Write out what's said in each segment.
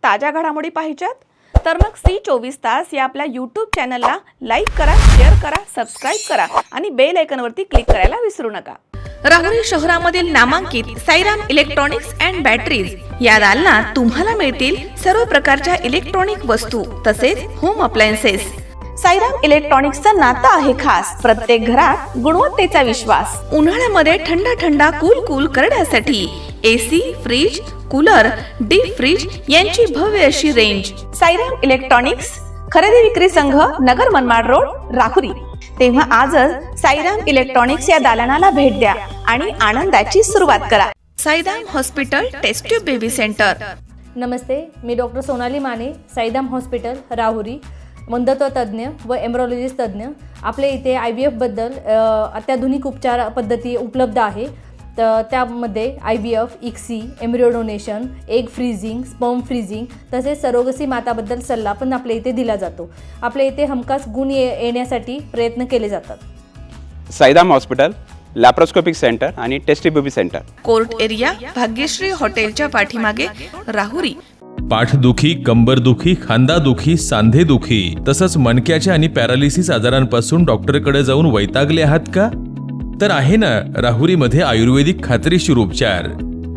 ताज्या घडामोडी पाहिजेत तर मग C24 तास या आपल्या YouTube चॅनलला लाईक करा, शेअर करा, सबस्क्राइब करा आणि बेल आयकॉनवरती क्लिक करायला विसरू नका। राहुरी शहरामधील नामांकित साईराम इलेक्ट्रॉनिक्स अँड बॅटरीज या दालनात तुम्हाला मिळतील सर्व प्रकारच्या इलेक्ट्रॉनिक वस्तू तसेच होम अप्लायन्सेस। साईराम इलेक्ट्रॉनिक्सचं नातं आहे खास, प्रत्येक घरात गुणवत्तेचा विश्वास। उन्हाळ्यामध्ये थंड कूल करण्यासाठी AC, fridge, cooler, deep freeze यांची भव्य अशी रेंज। साईराम इलेक्ट्रॉनिक्स खरेदी विक्री संघ, नगर मनमाड रोड, राहुरी। तेव्हा आजच साईराम इलेक्ट्रॉनिक्स या दालनाला भेट द्या आणि आनंदाची सुरुवात करा। Sairam hospital test tube baby centre. नमस्ते, मी डॉक्टर सोनाली माने, साईराम हॉस्पिटल राहुरी, वंध्यत्व तज्ज्ञ व एम्ब्रॉलॉजिस्ट तज्ज्ञ। आपल्या इथे IVF बद्दल अत्याधुनिक उपचार पद्धती उपलब्ध आहे। तर त्यामध्ये IVF, ICSI, embryo donation, egg freezing, sperm freezing तसेच सरोगसी माताबद्दल सल्ला पण आपल्या इथे दिला जातो। आपल्या इथे हमखास गुण येण्यासाठी प्रयत्न केले जातात। साईराम हॉस्पिटल लॅप्रोस्कोपिक सेंटर आणि test baby centre, court area, Bhagyashree हॉटेलच्या पाठीमागे, राहुरी। पाठदुखी, कंबरदुखी, खांदादुखी, सांधेदुखी तसंच मणक्याच्या आणि पॅरालिसिस आजारांपासून डॉक्टरकडे जाऊन वैतागले आहात का? तर आहे ना राहुरीमध्ये आयुर्वेदिक खात्रीशीर उपचार।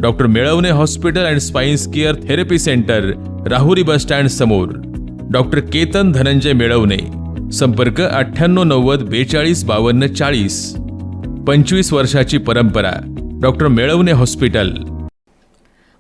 Doctor Melavane hospital and spines care therapy centre, Rahuri bus stand समोर। डॉक्टर केतन धनंजय मेळवणे, संपर्क 9890 42 52 40। 25 वर्षाची परंपरा, डॉक्टर मेळवणे हॉस्पिटल।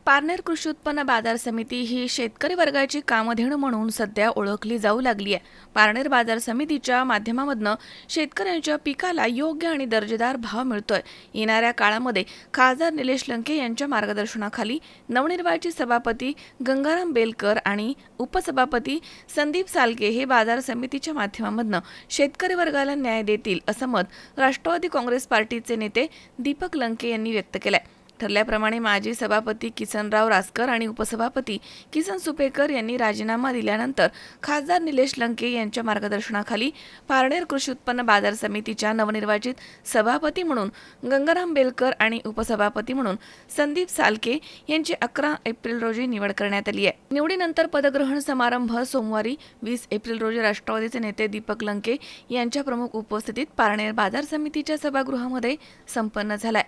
पारनेर कृषी उत्पन्न बाजार समिती ही शेतकरी वर्गाची कामधेनू म्हणून सध्या ओळखली जाऊ लागली आहे। पारनेर बाजार समितीच्या माध्यमामधनं शेतकऱ्यांच्या पिकाला योग्य आणि दर्जेदार भाव मिळतोय। येणाऱ्या काळामध्ये खासदार निलेश लंके यांच्या मार्गदर्शनाखाली नवनिर्वाचित सभापती गंगाराम बेलकर आणि उपसभापती संदीप सालके हे बाजार समितीच्या माध्यमामधनं शेतकरी वर्गाला न्याय देतील असं मत राष्ट्रवादी काँग्रेस पार्टीचे नेते दीपक लंके यांनी व्यक्त केलंय। ठरल्याप्रमाणे माजी सभापती किसनराव रासकर आणि उपसभापती किसन सुपेकर यांनी राजीनामा दिल्यानंतर खासदार निलेश लंके यांच्या मार्गदर्शनाखाली पारनेर कृषी उत्पन्न बाजार समितीच्या नवनिर्वाचित सभापती म्हणून गंगाराम बेलकर आणि उपसभापती म्हणून संदीप सालके यांची 11 एप्रिल रोजी निवड करण्यात आली आहे। निवडीनंतर पदग्रहण समारंभ सोमवारी 20 एप्रिल रोजी राष्ट्रवादीचे नेते दीपक लंके यांच्या प्रमुख उपस्थितीत पारनेर बाजार समितीच्या सभागृहामध्ये संपन्न झालाय।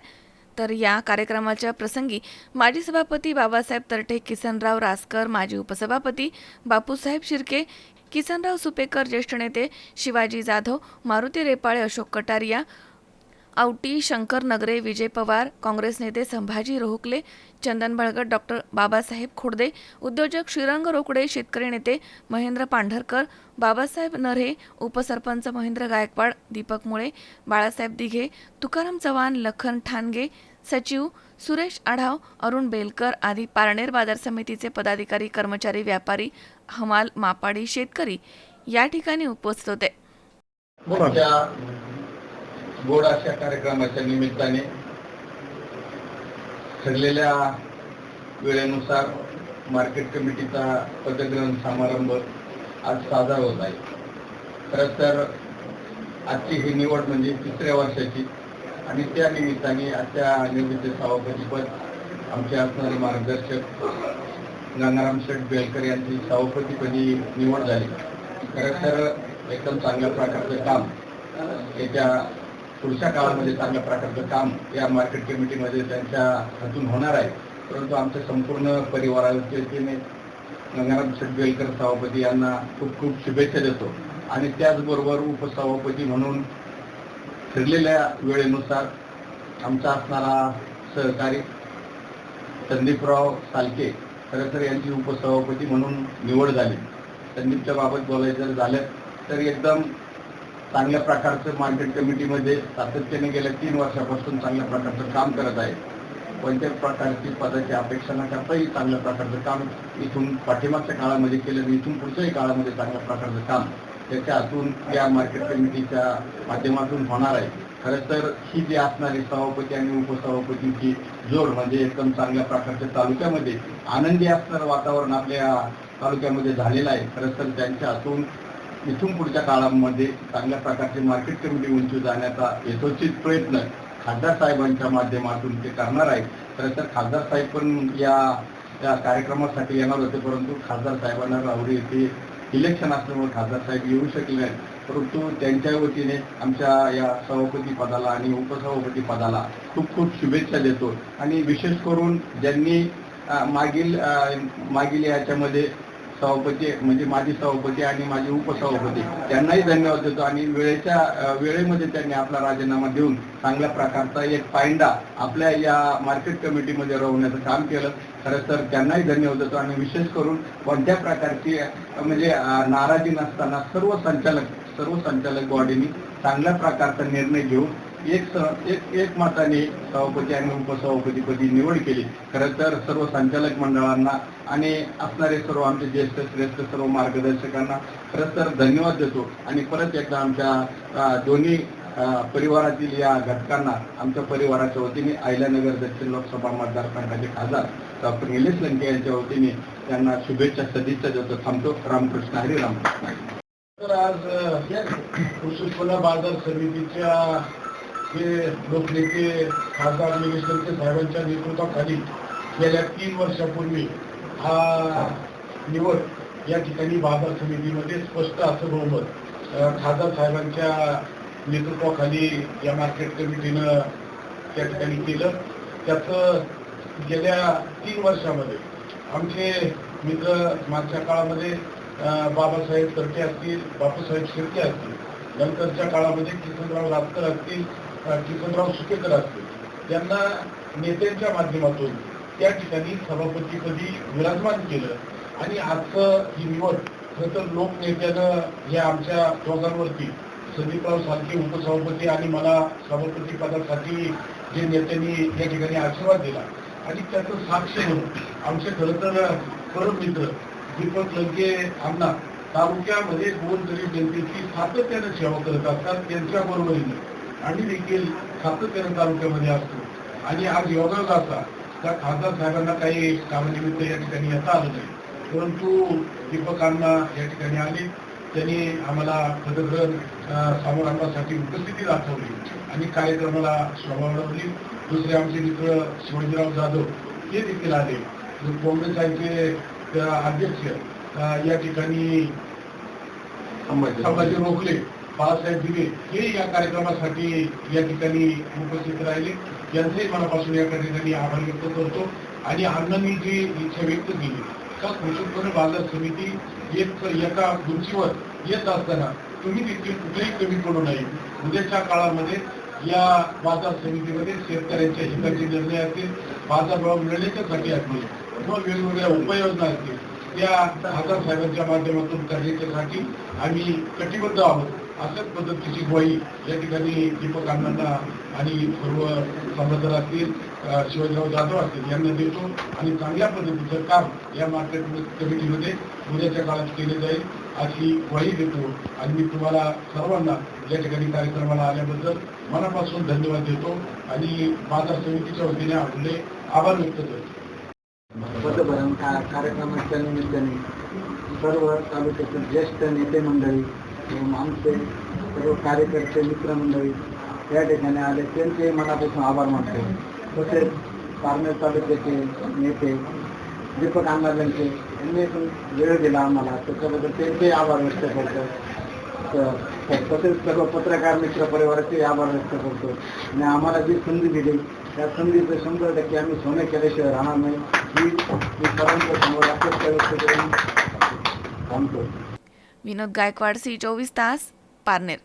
तर या कार्यक्रमाच्या प्रसंगी माजी सभापती बाबासाहेब तरटे, किसनराव रासकर, माजी उपसभापती बापूसाहेब शिर्के, किसनराव सुपेकर, ज्येष्ठ नेते शिवाजी जाधव, मारुती रेपाळे, अशोक कटारिया, आवटी, शंकर नगरे, विजय पवार, काँग्रेस नेते संभाजी रोहकले, चंदन बळगट, डॉक्टर बाबासाहेब खोडदे, उद्योजक श्रीरंग रोकडे, शेतकरी नेते महेंद्र पांढरकर, बाबासाहेब नऱ्हे, उपसरपंच महेंद्र गायकवाड, दीपक मुळे, बाळासाहेब दिघे, तुकाराम चव्हाण, लखन ठाणगे, सचिव सुरेश आढाव, अरुण बेलकर आदी पारनेर बाजार समितीचे पदाधिकारी, कर्मचारी, व्यापारी, हमाल, मापाडी, शेतकरी या ठिकाणी उपस्थित होते। गोड अशा कार्यक्रमाच्या निमित्ताने ठरलेल्या वेळेनुसार मार्केट कमिटीचा पदग्रहण समारंभ आज साजरा होत आहे। खरं तर आजची ही निवड म्हणजे 3ऱ्या वर्षाची आणि त्या निमित्ताने आजच्या निवडीचे सभापतीपद आमचे असणारे मार्गदर्शक गंगाराम शेठ बेलकर यांची सभापतीपदी निवड झाली। खरं तर एकदम चांगल्या प्रकारचं काम याच्या पुढच्या काळामध्ये चांगल्या प्रकारचं काम या मार्केट कमिटीमध्ये त्यांच्या हातून होणार आहे। परंतु आमच्या संपूर्ण परिवाराच्या वतीने गंगाराम शेठ बेलकर सभापती यांना खूप खूप शुभेच्छा देतो आणि त्याचबरोबर उपसभापती म्हणून ठरलेल्या वेळेनुसार आमचा असणारा सहकारी संदीपराव सालके खरं तर यांची उपसभापती म्हणून निवड झाली। संदीपच्या बाबत बोलायचं झालं तर एकदम चांगल्या प्रकारचं मार्केट कमिटीमध्ये सातत्याने गेल्या 3 वर्षापासून चांगल्या प्रकारचं काम करत आहे। कोणत्याही प्रकारची पदाची अपेक्षा न करताही चांगल्या प्रकारचं काम इथून पाठीमागच्या काळामध्ये केलं, इथून पुढच्याही काळामध्ये चांगल्या प्रकारचं काम त्याच्या हातून या मार्केट कमिटीच्या माध्यमातून होणार आहे। खरं तर ही जी असणारी सभापती आणि उपसभापतीची जोड म्हणजे एकदम चांगल्या प्रकारच्या तालुक्यामध्ये आनंदी असणारं वातावरण आपल्या तालुक्यामध्ये झालेलं आहे। खरं तर त्यांच्या हातून इथून पुढच्या काळामध्ये चांगल्या प्रकारची मार्केट कमिटी उंची जाण्याचा यथोचित प्रयत्न खासदार साहेबांच्या माध्यमातून ते करणार आहे। खरं तर खासदार साहेब पण या या कार्यक्रमासाठी येणार होते, परंतु खासदार साहेबांना राहुरी येथे इलेक्शन असल्यामुळे खासदार साहेब येऊ शकले नाही. परंतु त्यांच्या वतीने आमच्या या सभापती पदाला आणि उपसभापती पदाला खूप खूप शुभेच्छा देतो. आणि विशेष करून ज्यांनी मागील याच्यामध्ये सभापती म्हणजे माजी सभापती आणि माजी उपसभापती त्यांनाही धन्यवाद देतो. आणि वेळेमध्ये त्यांनी आपला राजीनामा देऊन चांगल्या प्रकारचा एक पायंडा आपल्या या मार्केट कमिटीमध्ये राहण्याचं काम केलं. खरं तर त्यांनाही धन्यवाद देतो. आणि विशेष करून कोणत्या प्रकारची म्हणजे नाराजी नसताना सर्व संचालक बॉडीने चांगल्या प्रकारचा निर्णय घेऊन एक मताने सभापती आणि उपसभापतीपदी निवड केली. खरं तर सर्व संचालक मंडळांना आणि असणारे सर्व आमचे ज्येष्ठ श्रेष्ठ सर्व मार्गदर्शकांना खरं तर धन्यवाद देतो. आणि परत एकदा आमच्या दोन्ही परिवारातील या घटकांना आमच्या परिवाराच्या वतीने अहिल्यानगर दक्षिण लोकसभा मतदारसंघाचे खासदार डॉक्टर निलेश लंके यांच्या वतीने त्यांना शुभेच्छा सदिच्छा देतो. थांबतो. रामकृष्ण हरी. रामकृष्ण. तर आज कृषी उत्पन्न बाजार समितीच्या जे लोकनेते खासदार निलेश लंके साहेबांच्या नेतृत्वाखाली गेल्या 3 वर्षापूर्वी हा निवड या ठिकाणी बाजार समितीमध्ये स्पष्ट असं बहुमत खासदार साहेबांच्या नेतृत्वाखाली या मार्केट कमिटीनं त्या ठिकाणी केलं. त्याचं गेल्या 3 वर्षामध्ये आमचे मित्र मागच्या काळामध्ये बाबासाहेब तरके असतील, बापूसाहेब शिर्के असतील, नंतरच्या काळामध्ये किसनराव रातकर असतील, किसनराव सुकेकर असतील, त्यांना नेत्यांच्या माध्यमातून त्या ठिकाणी सभापतीपदी विराजमान केलं. आणि आजचं ही निवड खरं तर लोकनेत्यानं या आमच्या दोघांवरती संदीपराव सारखे उपसभापती आणि मला सभापती पदासाठी जे नेत्यांनी या ठिकाणी आशीर्वाद दिला आणि त्याचं साक्ष म्हणून आमचे खरं तर परम मित्र दीपक लंके अण्णा तालुक्यामध्ये गोरगरीब जनतेची सातत्यानं सेवा करत असतात. त्यांच्या बरोबरीने आम्ही देखील सातत्यानं तालुक्यामध्ये असतो. आणि आज योगायोग असा त्या खासदार साहेबांना काही कामानिमित्त या ठिकाणी येता आलं नाही, परंतु दीपक अण्णा या ठिकाणी आले. त्यांनी आम्हाला पदग्रहण समारंभासाठी उपस्थिती दाखवली आणि कार्यक्रमाला शोभा वाढवली. दुसरे आमचे मित्र शिवाजीराव जाधव हे देखील आले. काँग्रेसचे अध्यक्ष या ठिकाणी संभाजी रोखले, बाळासाहेब दिवे हे या कार्यक्रमासाठी या ठिकाणी उपस्थित राहिले. यांचंही मनापासून या ठिकाणी आभार व्यक्त करतो. आणि अण्णांनी जी इच्छा व्यक्त केली का कृषी उत्पन्न बाजार समिती एका उंचीवर येत असताना तुम्ही देखील कुठेही कमी पडू नये. उद्याच्या काळामध्ये या बाजार समितीमध्ये शेतकऱ्यांच्या हिताचे निर्णय असतील, बाजारभाव मिळण्याच्यासाठी असतील किंवा वेगवेगळ्या उपाययोजना असतील त्या खासदार साहेबांच्या माध्यमातून करण्याच्यासाठी आम्ही कटिबद्ध आहोत. अशाच पद्धतीची ग्वाही या ठिकाणी दीपक अण्णांना आणि सर्व समाजदार असतील, शिवाजीराव जाधव असतील यांना देतो. आणि चांगल्या पद्धतीचं काम या मार्केट कमिटीमध्ये उद्याच्या काळात केले जाईल अशी ग्वाही देतो. आणि मी तुम्हाला सर्वांना या ठिकाणी कार्यक्रमाला आल्याबद्दल मनापासून धन्यवाद देतो आणि बाजार समितीच्या वतीने आपले आभार व्यक्त करतो. पदभरण कार्यक्रमाच्या निमित्ताने सर्व तालुक्यातील ज्येष्ठ नेते मंडळी आमचे सर्व कार्यकर्ते मित्रमंडळी या ठिकाणी आले, त्यांचे मनापासून आभार मानतो. तसेच पारनेर तालुक्याचे नेते दीपक अण्णा लंके यांनी पण वेळ दिला आम्हाला, त्याच्याबद्दल त्यांचे आभार व्यक्त करतो. तसेच सर्व पत्रकार मित्र परिवाराचे आभार व्यक्त करतो. आणि आम्हाला जी संधी दिली त्या संधीचं 100% आम्ही सोने केल्याशिवाय राहणार नाही ही मी सर्वांच्या समोर अपेक्षा व्यक्त करून थांबतो. विनोद गायकवाड, C24 तास, पारनेर.